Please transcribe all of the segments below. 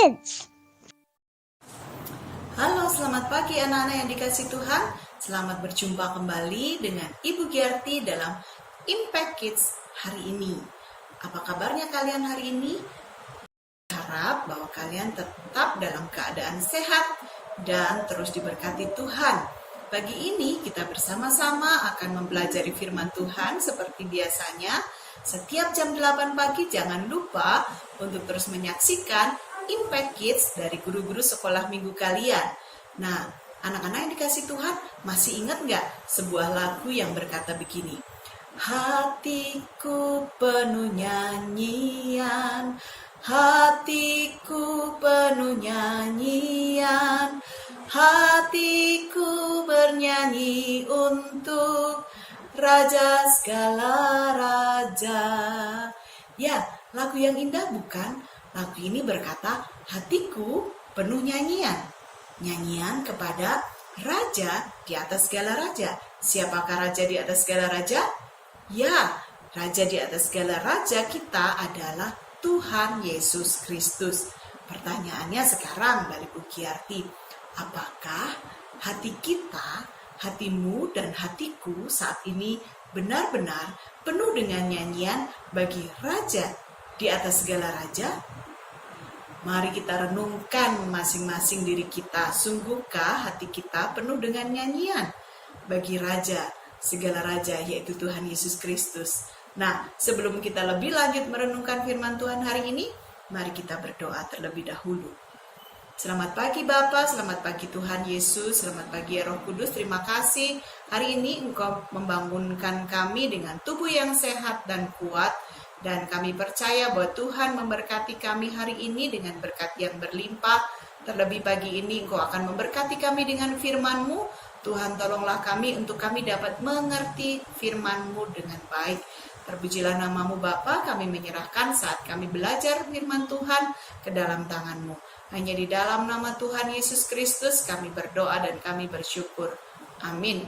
Kids. Halo, selamat pagi anak-anak yang dikasih Tuhan. Selamat berjumpa kembali dengan Ibu Giarti dalam Impact Kids hari ini. Apa kabarnya kalian hari ini? Harap bahwa kalian tetap dalam keadaan sehat dan terus diberkati Tuhan. Pagi ini kita bersama-sama akan mempelajari firman Tuhan seperti biasanya. Setiap jam 8 pagi jangan lupa untuk terus menyaksikan Impact Kids dari guru-guru sekolah minggu kalian. Nah, anak-anak yang dikasih Tuhan, masih ingat nggak sebuah lagu yang berkata begini? Hatiku penuh nyanyian, hatiku penuh nyanyian, hatiku bernyanyi untuk Raja segala raja. Ya, lagu yang indah bukan? Lagu ini berkata, hatiku penuh nyanyian. Nyanyian kepada Raja di atas segala raja. Siapakah Raja di atas segala raja? Ya, Raja di atas segala raja kita adalah Tuhan Yesus Kristus. Pertanyaannya sekarang dari Bu Giarti, apakah hati kita, hatimu dan hatiku saat ini benar-benar penuh dengan nyanyian bagi Raja di atas segala raja? Mari kita renungkan masing-masing diri kita. Sungguhkah hati kita penuh dengan nyanyian bagi Raja segala raja, yaitu Tuhan Yesus Kristus? Nah, sebelum kita lebih lanjut merenungkan firman Tuhan hari ini, mari kita berdoa terlebih dahulu. Selamat pagi Bapa, selamat pagi Tuhan Yesus, selamat pagi Roh Kudus. Terima kasih hari ini Engkau membangunkan kami dengan tubuh yang sehat dan kuat. Dan kami percaya bahwa Tuhan memberkati kami hari ini dengan berkat yang berlimpah. Terlebih pagi ini Engkau akan memberkati kami dengan firman-Mu. Tuhan tolonglah kami untuk kami dapat mengerti firman-Mu dengan baik. Terpujilah nama-Mu Bapa, kami menyerahkan saat kami belajar firman Tuhan ke dalam tangan-Mu. Hanya di dalam nama Tuhan Yesus Kristus kami berdoa dan kami bersyukur. Amin.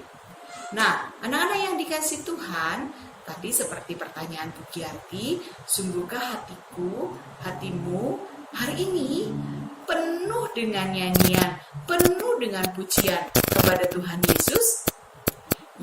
Nah, anak-anak yang dikasih Tuhan, tadi seperti pertanyaan Bu Giarti, sungguhkah hatiku, hatimu hari ini penuh dengan nyanyian, penuh dengan pujian kepada Tuhan Yesus?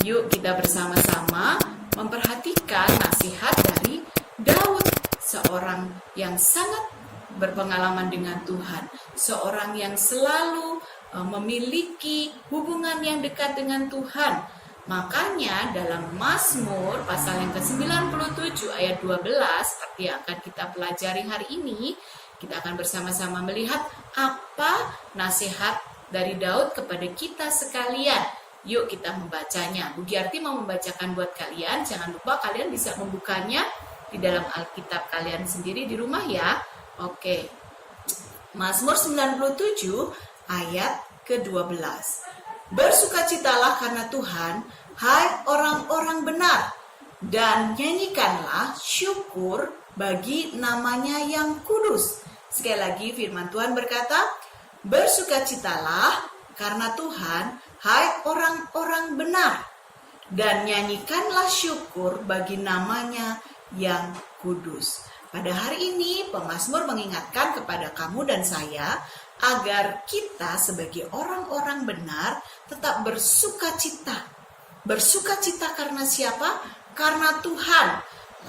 Yuk kita bersama-sama memperhatikan nasihat dari Daud, seorang yang sangat berpengalaman dengan Tuhan, seorang yang selalu memiliki hubungan yang dekat dengan Tuhan. Makanya dalam Mazmur pasal yang ke-97 ayat 12 seperti yang akan kita pelajari hari ini, kita akan bersama-sama melihat apa nasihat dari Daud kepada kita sekalian. Yuk kita membacanya. Bu Giarti mau membacakan buat kalian. Jangan lupa kalian bisa membukanya di dalam Alkitab kalian sendiri di rumah ya. Oke. Mazmur 97 ayat ke-12. Bersukacitalah karena Tuhan, hai orang-orang benar, dan nyanyikanlah syukur bagi namanya yang kudus. Sekali lagi firman Tuhan berkata, bersukacitalah karena Tuhan, hai orang-orang benar, dan nyanyikanlah syukur bagi namanya yang kudus. Pada hari ini pemazmur mengingatkan kepada kamu dan saya agar kita sebagai orang-orang benar tetap bersukacita. Bersukacita karena siapa? Karena Tuhan.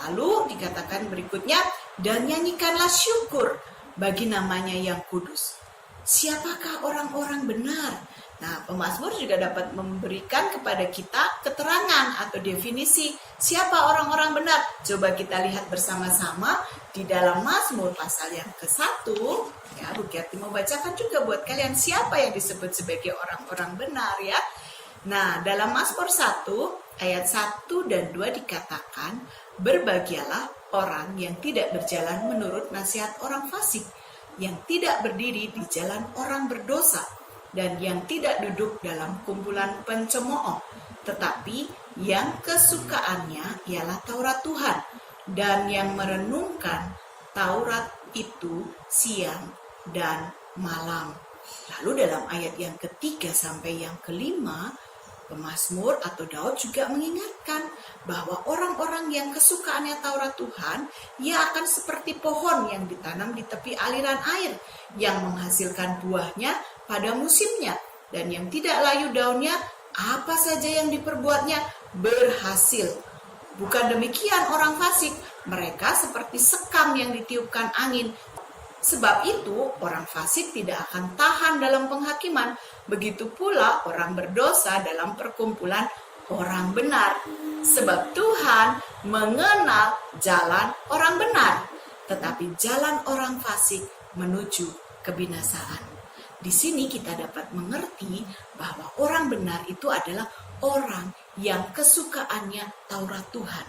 Lalu dikatakan berikutnya, dan nyanyikanlah syukur bagi namanya yang kudus. Siapakah orang-orang benar? Nah, pemazmur juga dapat memberikan kepada kita keterangan atau definisi siapa orang-orang benar. Coba kita lihat bersama-sama di dalam Mazmur pasal yang ke-1. Ya, Bu Giarti mau bacakan juga buat kalian siapa yang disebut sebagai orang-orang benar ya. Nah, dalam Mazmur 1 ayat 1 dan 2 dikatakan, berbahagialah orang yang tidak berjalan menurut nasihat orang fasik, yang tidak berdiri di jalan orang berdosa, dan yang tidak duduk dalam kumpulan pencemooh, tetapi yang kesukaannya ialah Taurat Tuhan, dan yang merenungkan Taurat itu siang dan malam. Lalu dalam ayat yang ketiga sampai yang kelima, Pemazmur atau Daud juga mengingatkan bahwa orang-orang yang kesukaannya Taurat Tuhan, ia akan seperti pohon yang ditanam di tepi aliran air, yang menghasilkan buahnya pada musimnya, dan yang tidak layu daunnya, apa saja yang diperbuatnya berhasil. Bukan demikian orang fasik, mereka seperti sekam yang ditiupkan angin. Sebab itu, orang fasik tidak akan tahan dalam penghakiman. Begitu pula orang berdosa dalam perkumpulan orang benar. Sebab Tuhan mengenal jalan orang benar, tetapi jalan orang fasik menuju kebinasaan. Di sini kita dapat mengerti bahwa orang benar itu adalah orang yang kesukaannya Taurat Tuhan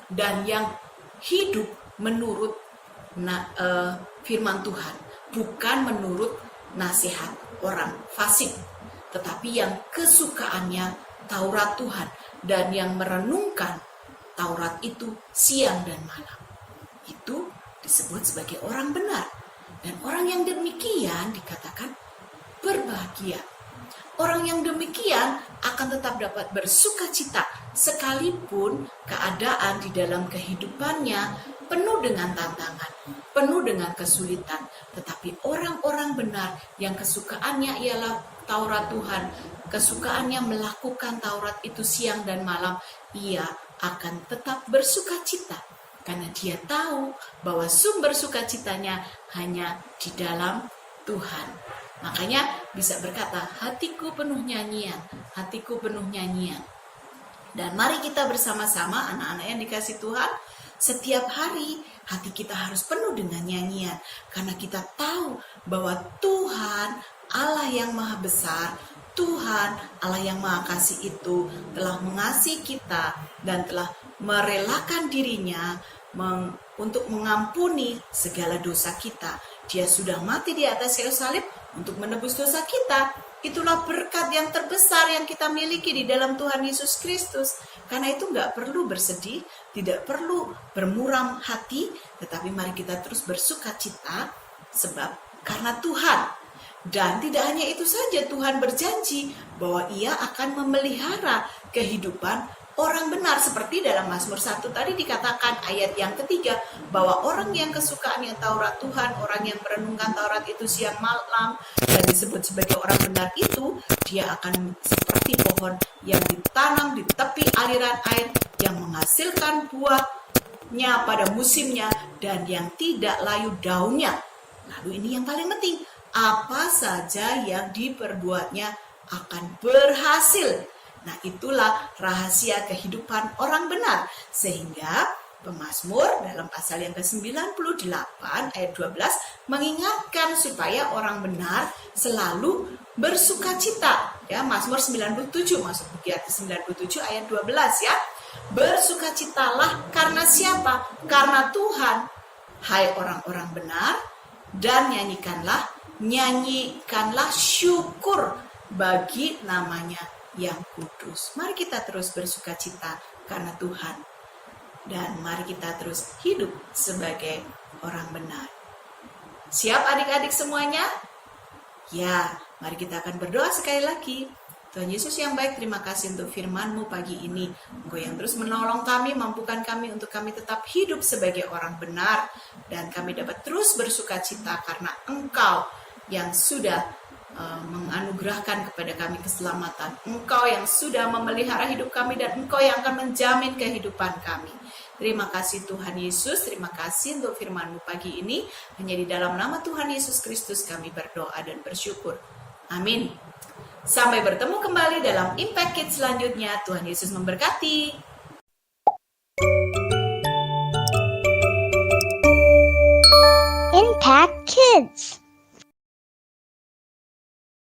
dan yang hidup menurut firman Tuhan, bukan menurut nasihat orang fasik, tetapi yang kesukaannya Taurat Tuhan dan yang merenungkan Taurat itu siang dan malam. Itu disebut sebagai orang benar. Dan orang yang demikian dikatakan berbahagia. Orang yang demikian akan tetap dapat bersuka cita sekalipun keadaan di dalam kehidupannya penuh dengan tantangan, penuh dengan kesulitan. Tetapi orang-orang benar yang kesukaannya ialah Taurat Tuhan, kesukaannya melakukan Taurat itu siang dan malam, ia akan tetap bersuka cita. Karena dia tahu bahwa sumber sukacitanya hanya di dalam Tuhan. Makanya bisa berkata, hatiku penuh nyanyian, hatiku penuh nyanyian. Dan mari kita bersama-sama anak-anak yang dikasih Tuhan, setiap hari hati kita harus penuh dengan nyanyian. Karena kita tahu bahwa Tuhan Allah yang maha besar, Tuhan Allah yang maha kasih itu telah mengasihi kita dan telah merelakan dirinya untuk mengampuni segala dosa kita. Dia sudah mati di atas kayu salib untuk menebus dosa kita. Itulah berkat yang terbesar yang kita miliki di dalam Tuhan Yesus Kristus. Karena itu gak perlu bersedih, tidak perlu bermuram hati, tetapi mari kita terus bersuka cita sebab karena Tuhan. Dan tidak hanya itu saja, Tuhan berjanji bahwa ia akan memelihara kehidupan orang benar, seperti dalam Mazmur 1 tadi dikatakan ayat yang ketiga, bahwa orang yang kesukaannya Taurat Tuhan, orang yang merenungkan Taurat itu siang malam dan disebut sebagai orang benar itu, dia akan seperti pohon yang ditanam di tepi aliran air yang menghasilkan buahnya pada musimnya dan yang tidak layu daunnya. Lalu ini yang paling penting, apa saja yang diperbuatnya akan berhasil. Nah, itulah rahasia kehidupan orang benar. Sehingga Pemazmur dalam pasal yang ke-98 ayat 12 mengingatkan supaya orang benar selalu bersuka cita. Ya, Mazmur 97 masuk buku 97 ayat 12 ya. Bersukacitalah karena siapa? Karena Tuhan. Hai orang-orang benar, dan nyanyikanlah syukur bagi namanya yang kudus. Mari kita terus bersuka cita karena Tuhan. Dan mari kita terus hidup sebagai orang benar. Siap adik-adik semuanya? Ya, mari kita akan berdoa sekali lagi. Tuhan Yesus yang baik, terima kasih untuk firman-Mu pagi ini. Engkau yang terus menolong kami, mampukan kami untuk kami tetap hidup sebagai orang benar. Dan kami dapat terus bersuka cita karena Engkau yang sudah menganugerahkan kepada kami keselamatan. Engkau yang sudah memelihara hidup kami dan Engkau yang akan menjamin kehidupan kami. Terima kasih Tuhan Yesus, terima kasih untuk firman-Mu pagi ini. Hanya di dalam nama Tuhan Yesus Kristus kami berdoa dan bersyukur. Amin. Sampai bertemu kembali dalam Impact Kids selanjutnya. Tuhan Yesus memberkati. Impact Kids.